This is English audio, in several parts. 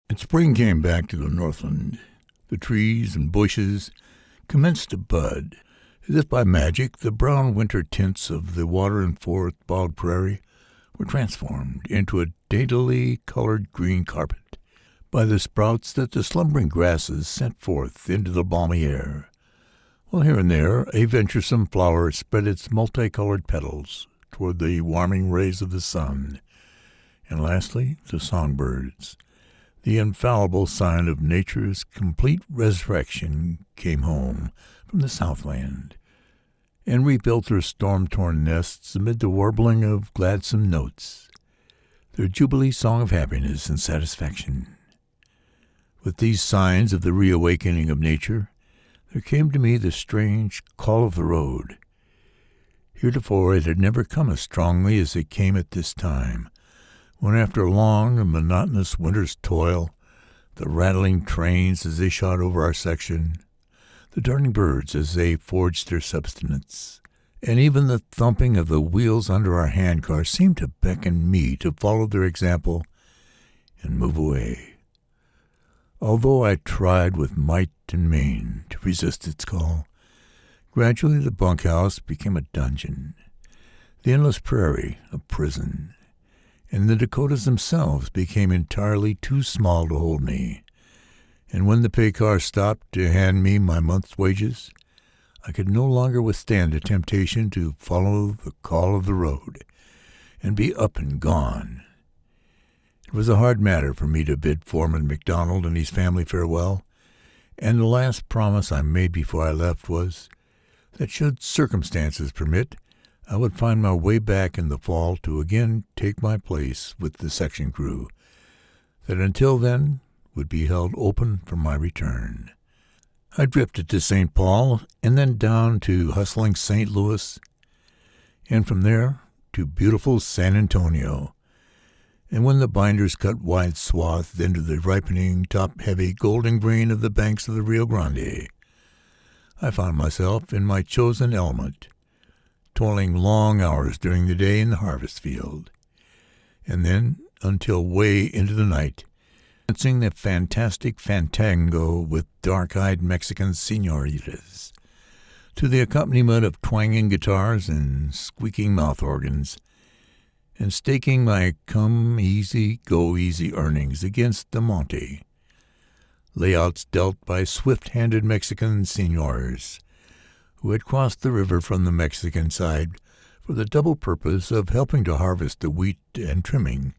And spring came back to the Northland. The trees and bushes commenced to bud. As if by magic, the brown winter tints of the water-and-forth bog prairie were transformed into a daintily colored green carpet by the sprouts that the slumbering grasses sent forth into the balmy air, while here and there a venturesome flower spread its multicolored petals toward the warming rays of the sun. And lastly, the songbirds, the infallible sign of nature's complete resurrection, came home from the Southland and rebuilt their storm-torn nests amid the warbling of gladsome notes, their jubilee song of happiness and satisfaction. With these signs of the reawakening of nature, there came to me the strange call of the road. Heretofore it had never come as strongly as it came at this time, when after a long and monotonous winter's toil, the rattling trains as they shot over our section, the darting birds as they forged their subsistence, and even the thumping of the wheels under our handcar seemed to beckon me to follow their example and move away. Although I tried with might and main to resist its call, gradually the bunkhouse became a dungeon, the endless prairie a prison, and the Dakotas themselves became entirely too small to hold me. And when the pay car stopped to hand me my month's wages, I could no longer withstand the temptation to follow the call of the road and be up and gone. It was a hard matter for me to bid Foreman McDonald and his family farewell, and the last promise I made before I left was that should circumstances permit, I would find my way back in the fall to again take my place with the section crew, that until then would be held open for my return. I drifted to St. Paul and then down to hustling St. Louis, and from there to beautiful San Antonio. And when the binders cut wide swaths into the ripening, top-heavy golden grain of the banks of the Rio Grande, I found myself in my chosen element, toiling long hours during the day in the harvest field, and then until way into the night, dancing the fantastic fandango with dark-eyed Mexican senoritas, to the accompaniment of twanging guitars and squeaking mouth organs, and staking my come-easy, go-easy earnings against the monte, layouts dealt by swift-handed Mexican senors who had crossed the river from the Mexican side for the double purpose of helping to harvest the wheat and trimming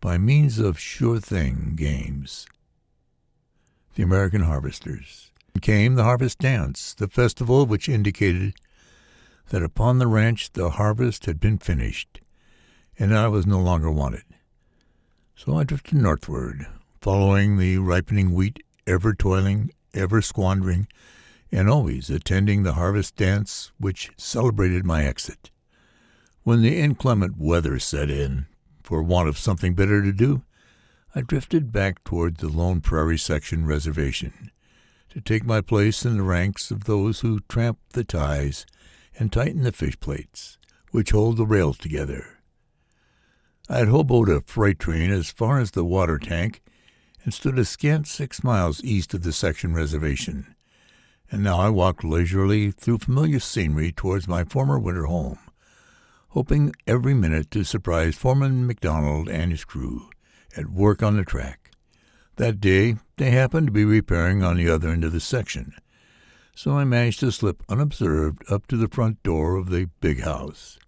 by means of sure-thing games. The American harvesters. Came the harvest dance, the festival which indicated that upon the ranch the harvest had been finished, and I was no longer wanted. So I drifted northward, following the ripening wheat, ever toiling, ever squandering, and always attending the harvest dance which celebrated my exit. When the inclement weather set in, for want of something better to do, I drifted back toward the Lone Prairie Section reservation to take my place in the ranks of those who tramp the ties and tighten the fish plates which hold the rails together. I had hoboed a freight train as far as the water tank and stood a scant 6 miles east of the section reservation, and now I walked leisurely through familiar scenery towards my former winter home, hoping every minute to surprise Foreman McDonald and his crew at work on the track. That day they happened to be repairing on the other end of the section, so I managed to slip unobserved up to the front door of the big house,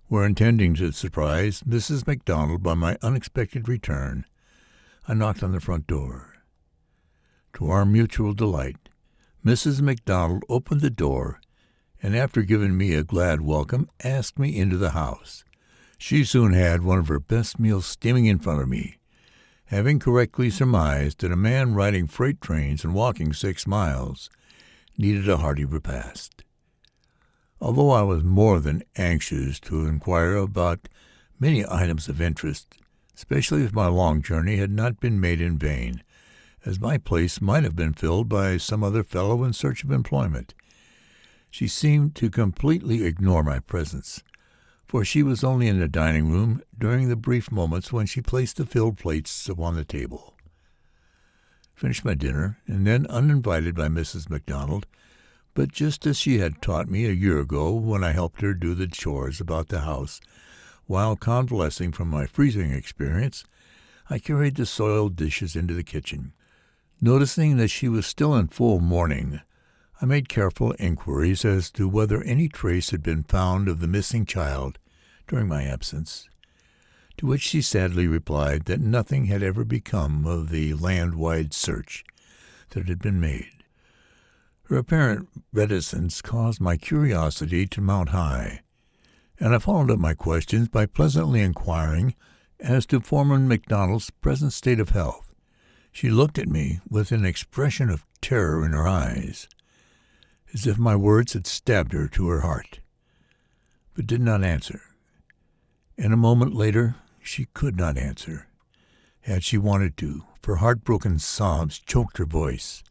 where, intending to surprise Mrs. McDonald by my unexpected return, I knocked on the front door. To our mutual delight, Mrs. McDonald opened the door, and after giving me a glad welcome, asked me into the house. She soon had one of her best meals steaming in front of me, having correctly surmised that a man riding freight trains and walking 6 miles needed a hearty repast. Although I was more than anxious to inquire about many items of interest, especially if my long journey had not been made in vain, as my place might have been filled by some other fellow in search of employment, she seemed to completely ignore my presence, for she was only in the dining room during the brief moments when she placed the filled plates upon the table. finished my dinner, and then, uninvited by Mrs. McDonald, but just as she had taught me a year ago when I helped her do the chores about the house, while convalescing from my freezing experience, I carried the soiled dishes into the kitchen. Noticing that she was still in full mourning, I made careful inquiries as to whether any trace had been found of the missing child during my absence, to which she sadly replied that nothing had ever become of the land-wide search that had been made. Her apparent reticence caused my curiosity to mount high, and I followed up my questions by pleasantly inquiring as to Foreman McDonald's present state of health. She looked at me with an expression of terror in her eyes, as if my words had stabbed her to her heart, but did not answer. And a moment later, she could not answer, had she wanted to, for heartbroken sobs choked her voice.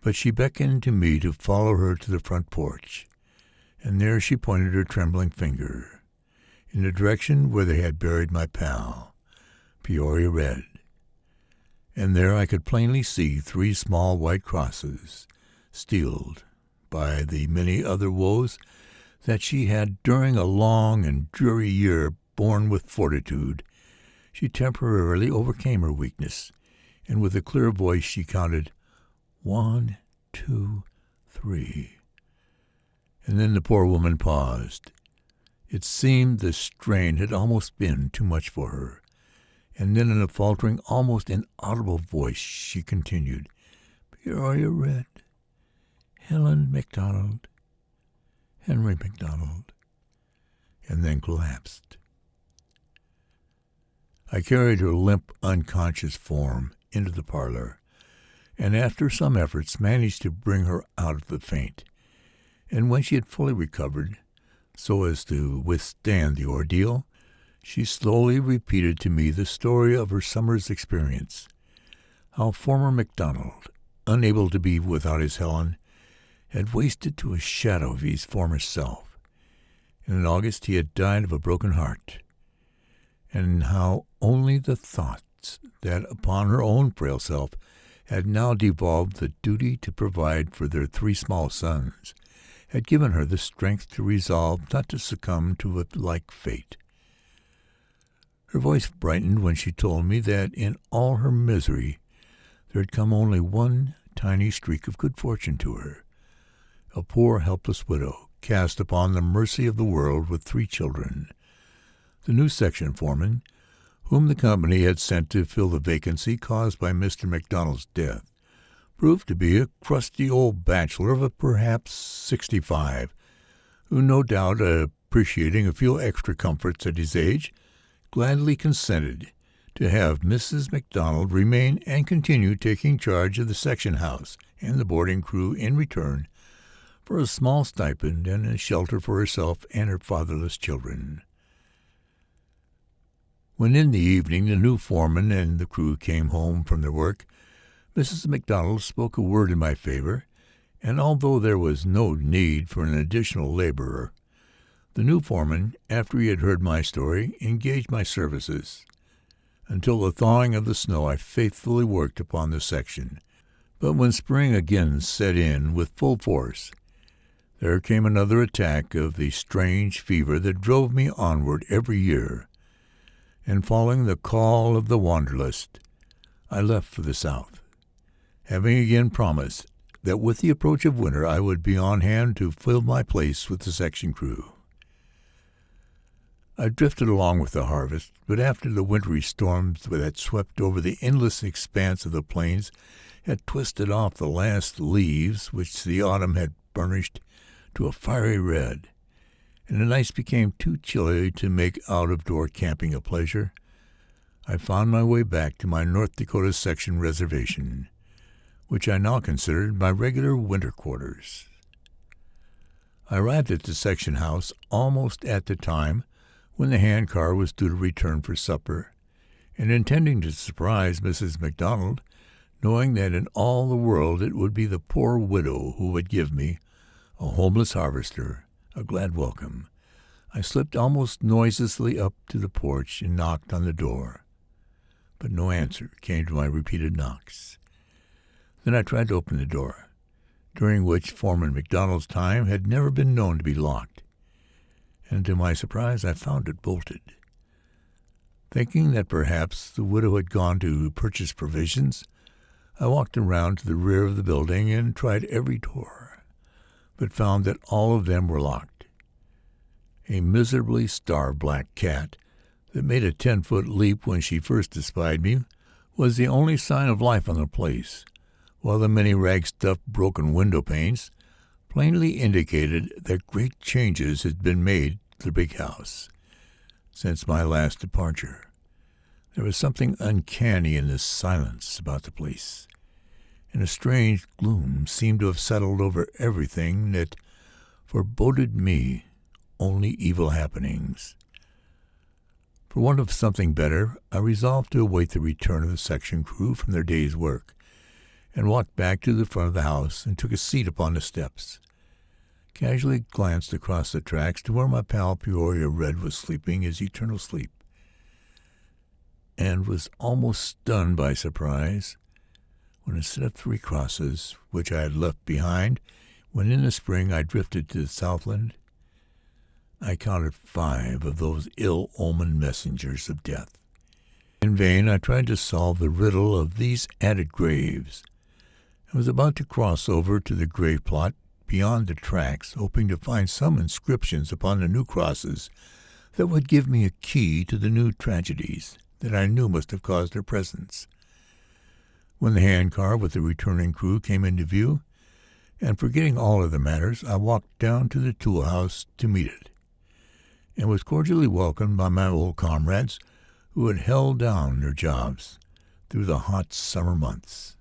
But she beckoned to me to follow her to the front porch, and there she pointed her trembling finger in the direction where they had buried my pal, Peoria Red. And there I could plainly see 3 small white crosses, steeled by the many other woes that she had during a long and dreary year borne with fortitude. She temporarily overcame her weakness, and with a clear voice she counted 1, 2, 3. And then the poor woman paused. It seemed the strain had almost been too much for her, and then in a faltering, almost inaudible voice she continued, Peoria Red, Helen McDonald, Henry McDonald, and then collapsed. I carried her limp, unconscious form into the parlor, and after some efforts managed to bring her out of the faint. And when she had fully recovered, so as to withstand the ordeal, she slowly repeated to me the story of her summer's experience, how Foreman McDonald, unable to be without his Helen, had wasted to a shadow of his former self, and in August he had died of a broken heart, and how only the thoughts that upon her own frail self had now devolved the duty to provide for their 3 small sons had given her the strength to resolve not to succumb to a like fate. Her voice brightened when she told me that in all her misery there had come only one tiny streak of good fortune to her, a poor helpless widow cast upon the mercy of the world with 3 children. The new section foreman, whom the company had sent to fill the vacancy caused by Mr. McDonald's death, proved to be a crusty old bachelor of perhaps 65, who, no doubt appreciating a few extra comforts at his age, gladly consented to have Mrs. McDonald remain and continue taking charge of the section house and the boarding crew in return for a small stipend and a shelter for herself and her fatherless children. When in the evening the new foreman and the crew came home from their work, Mrs. McDonald spoke a word in my favor, and although there was no need for an additional laborer, the new foreman, after he had heard my story, engaged my services. Until the thawing of the snow I faithfully worked upon the section, but when spring again set in with full force, there came another attack of the strange fever that drove me onward every year, and following the call of the wanderlust, I left for the south, having again promised that with the approach of winter I would be on hand to fill my place with the section crew. I drifted along with the harvest, but after the wintry storms that swept over the endless expanse of the plains had twisted off the last leaves which the autumn had burnished to a fiery red, and the nights became too chilly to make out-of-door camping a pleasure, I found my way back to my North Dakota section reservation, which I now considered my regular winter quarters. I arrived at the section house almost at the time when the handcar was due to return for supper, and intending to surprise Mrs. McDonald, knowing that in all the world it would be the poor widow who would give me, a homeless harvester, a glad welcome, I slipped almost noiselessly up to the porch and knocked on the door. But no answer came to my repeated knocks, Then I tried to open the door, during which Foreman McDonald's time had never been known to be locked, and to my surprise I found it bolted. Thinking that perhaps the widow had gone to purchase provisions, I walked around to the rear of the building and tried every door, but found that all of them were locked. A miserably starved black cat that made a 10-foot leap when she first espied me was the only sign of life on the place, while the many rag-stuffed broken window panes plainly indicated that great changes had been made to the big house since my last departure. There was something uncanny in this silence about the place, and a strange gloom seemed to have settled over everything that foreboded me only evil happenings. For want of something better, I resolved to await the return of the section crew from their day's work, and walked back to the front of the house and took a seat upon the steps. Casually glanced across the tracks to where my pal Peoria Red was sleeping his eternal sleep, and was almost stunned by surprise when, instead of 3 crosses, which I had left behind when in the spring I drifted to the Southland, I counted 5 of those ill-omened messengers of death. In vain I tried to solve the riddle of these added graves, and was about to cross over to the grave plot beyond the tracks, hoping to find some inscriptions upon the new crosses that would give me a key to the new tragedies that I knew must have caused their presence, when the handcar with the returning crew came into view, and forgetting all other matters, I walked down to the tool house to meet it, and was cordially welcomed by my old comrades who had held down their jobs through the hot summer months.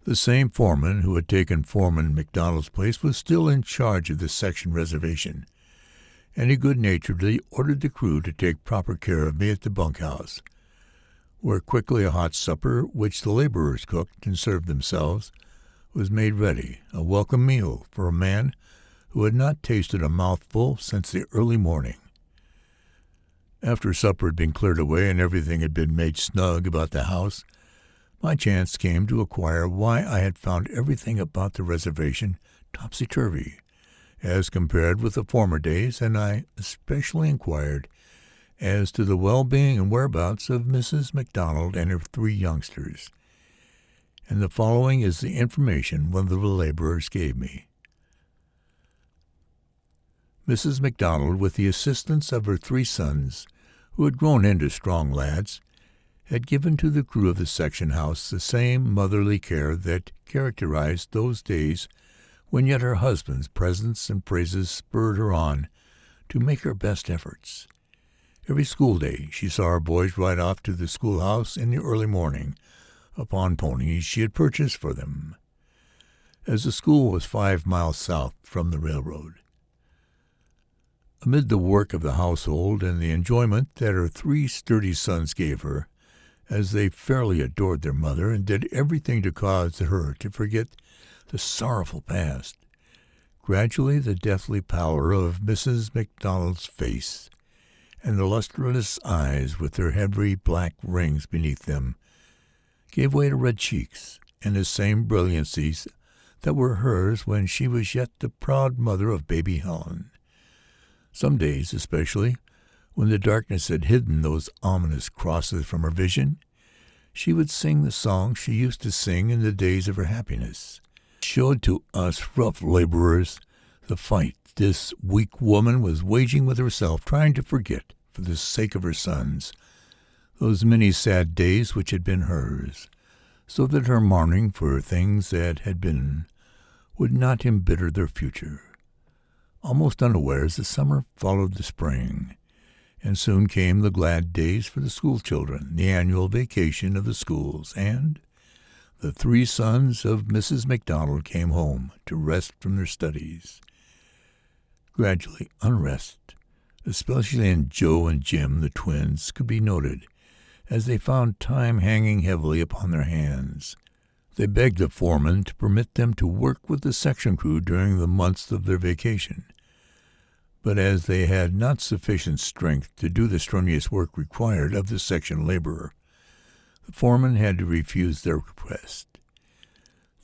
The same foreman who had taken Foreman McDonald's place was still in charge of the section reservation, and he good-naturedly ordered the crew to take proper care of me at the bunkhouse, where quickly a hot supper, which the laborers cooked and served themselves, was made ready, a welcome meal for a man who had not tasted a mouthful since the early morning. After supper had been cleared away and everything had been made snug about the house, my chance came to inquire why I had found everything about the reservation topsy-turvy, as compared with the former days, and I especially inquired as to the well-being and whereabouts of Mrs. McDonald and her 3 youngsters. And the following is the information one of the laborers gave me. Mrs. McDonald, with the assistance of her 3 sons, who had grown into strong lads, had given to the crew of the section house the same motherly care that characterized those days when yet her husband's presence and praises spurred her on to make her best efforts. Every school day she saw her boys ride off to the schoolhouse in the early morning upon ponies she had purchased for them, as the school was 5 miles south from the railroad. Amid the work of the household and the enjoyment that her 3 sturdy sons gave her, as they fairly adored their mother and did everything to cause her to forget the sorrowful past, gradually the deathly pallor of Mrs. McDonald's face and the lustreless eyes with their heavy black rings beneath them gave way to red cheeks and the same brilliancies that were hers when she was yet the proud mother of baby Helen. Some days, especially, when the darkness had hidden those ominous crosses from her vision, she would sing the song she used to sing in the days of her happiness. It showed to us rough laborers the fight this weak woman was waging with herself, trying to forget, for the sake of her sons, those many sad days which had been hers, so that her mourning for things that had been would not embitter their future. Almost unawares, the summer followed the spring, and soon came the glad days for the school children, the annual vacation of the schools, and the 3 sons of Mrs. McDonald came home to rest from their studies. Gradually, unrest, especially in Joe and Jim, the twins, could be noted, as they found time hanging heavily upon their hands. They begged the foreman to permit them to work with the section crew during the months of their vacation, but as they had not sufficient strength to do the strenuous work required of the section laborer, the foreman had to refuse their request.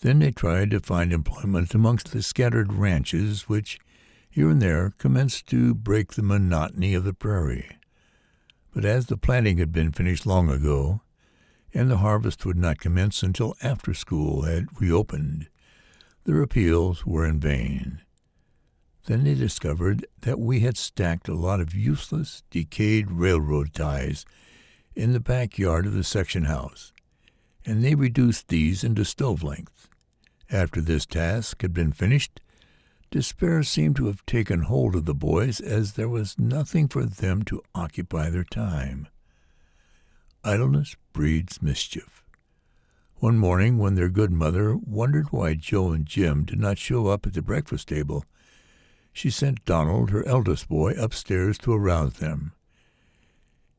Then they tried to find employment amongst the scattered ranches which, here and there, commenced to break the monotony of the prairie. But as the planting had been finished long ago, and the harvest would not commence until after school had reopened, their appeals were in vain. Then they discovered that we had stacked a lot of useless, decayed railroad ties in the backyard of the section house, and they reduced these into stove length. After this task had been finished, despair seemed to have taken hold of the boys, as there was nothing for them to occupy their time. Idleness breeds mischief. One morning, when their good mother wondered why Joe and Jim did not show up at the breakfast table, she sent Donald, her eldest boy, upstairs to arouse them.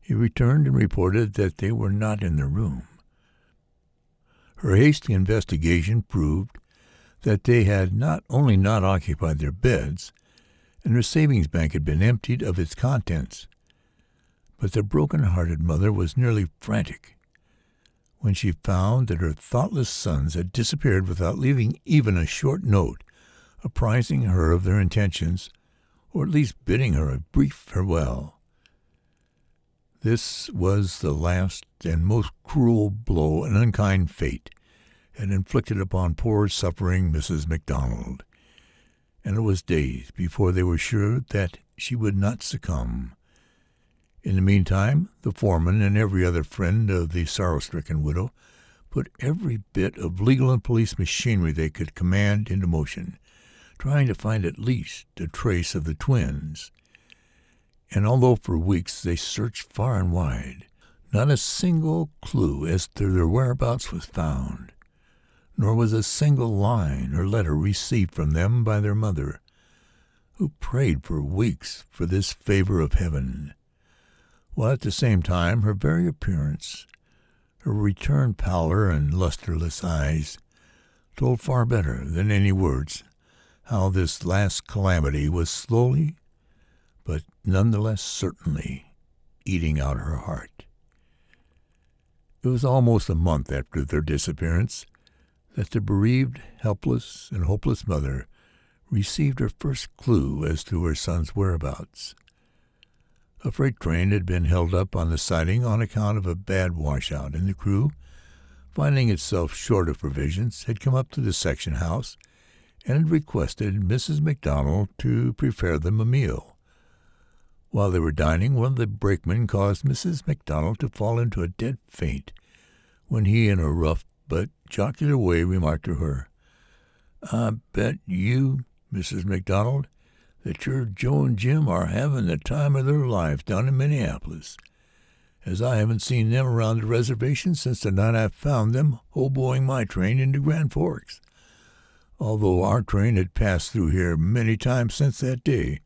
He returned and reported that they were not in their room. Her hasty investigation proved that they had not only not occupied their beds, and their savings bank had been emptied of its contents, but the broken-hearted mother was nearly frantic when she found that her thoughtless sons had disappeared without leaving even a short note apprising her of their intentions, or at least bidding her a brief farewell. This was the last and most cruel blow an unkind fate had inflicted upon poor suffering Mrs. McDonald, and it was days before they were sure that she would not succumb. In the meantime, the foreman and every other friend of the sorrow-stricken widow put every bit of legal and police machinery they could command into motion, trying to find at least a trace of the twins. And although for weeks they searched far and wide, not a single clue as to their whereabouts was found, nor was a single line or letter received from them by their mother, who prayed for weeks for this favor of heaven, while at the same time her very appearance, her returned pallor and lusterless eyes, told far better than any words how this last calamity was slowly, but none the less certainly, eating out her heart. It was almost a month after their disappearance that the bereaved, helpless, and hopeless mother received her first clue as to her son's whereabouts. A freight train had been held up on the siding on account of a bad washout, and the crew, finding itself short of provisions, had come up to the section house and had requested Mrs. McDonald to prepare them a meal. While they were dining, one of the brakemen caused Mrs. McDonald to fall into a dead faint, when he, in a rough but jocular way, remarked to her, "I bet you, Mrs. McDonald, that your Joe and Jim are having the time of their lives down in Minneapolis, as I haven't seen them around the reservation since the night I found them hoboing my train into Grand Forks, although our train had passed through here many times since that day.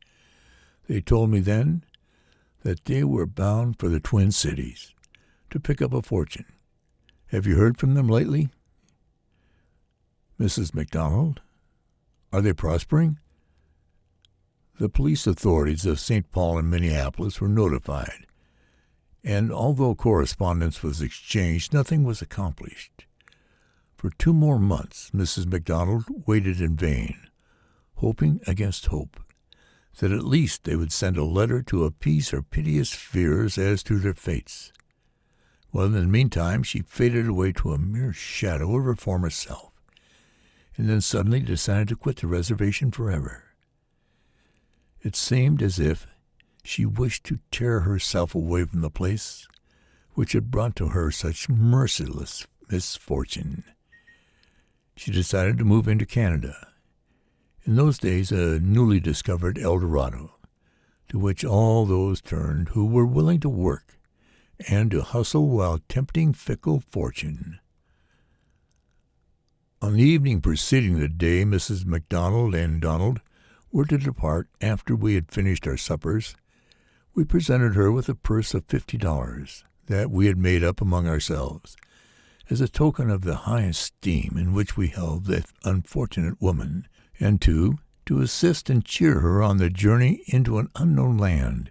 They told me then that they were bound for the Twin Cities to pick up a fortune. Have you heard from them lately? Mrs. McDonald, are they prospering?" The police authorities of St. Paul and Minneapolis were notified, and although correspondence was exchanged, nothing was accomplished. For 2 more months Mrs. McDonald waited in vain, hoping against hope that at least they would send a letter to appease her piteous fears as to their fates. Well, in the meantime, she faded away to a mere shadow of her former self, and then suddenly decided to quit the reservation forever. It seemed as if she wished to tear herself away from the place which had brought to her such merciless misfortune. She decided to move into Canada, in those days a newly discovered El Dorado, to which all those turned who were willing to work and to hustle while tempting fickle fortune. On the evening preceding the day Mrs. McDonald and Donald were to depart after we had finished our suppers, we presented her with a purse of $50 that we had made up among ourselves, as a token of the high esteem in which we held that unfortunate woman, and to assist and cheer her on the journey into an unknown land.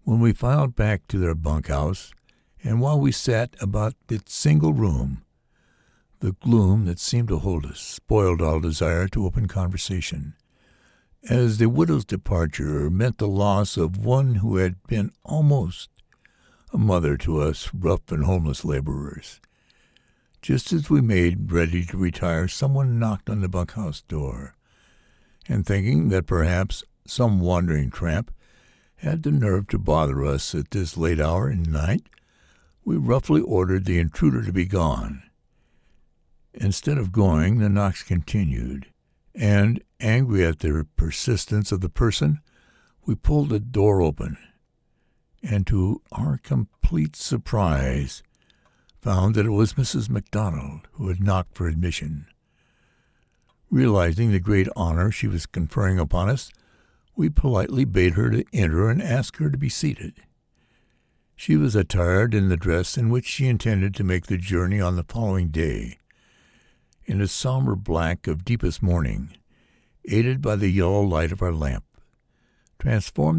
When we filed back to their bunkhouse, and while we sat about its single room, The gloom that seemed to hold us spoiled all desire to open conversation, as the widow's departure meant the loss of one who had been almost a mother to us rough and homeless laborers. Just as we made ready to retire, someone knocked on the bunkhouse door, and thinking that perhaps some wandering tramp had the nerve to bother us at this late hour in the night, we roughly ordered the intruder to be gone. Instead of going, the knocks continued, and, angry at the persistence of the person, we pulled the door open, and to our complete surprise, found that it was Mrs. McDonald who had knocked for admission. Realizing the great honor she was conferring upon us, we politely bade her to enter and ask her to be seated. She was attired in the dress in which she intended to make the journey on the following day, in a somber black of deepest mourning, aided by the yellow light of our lamp, transformed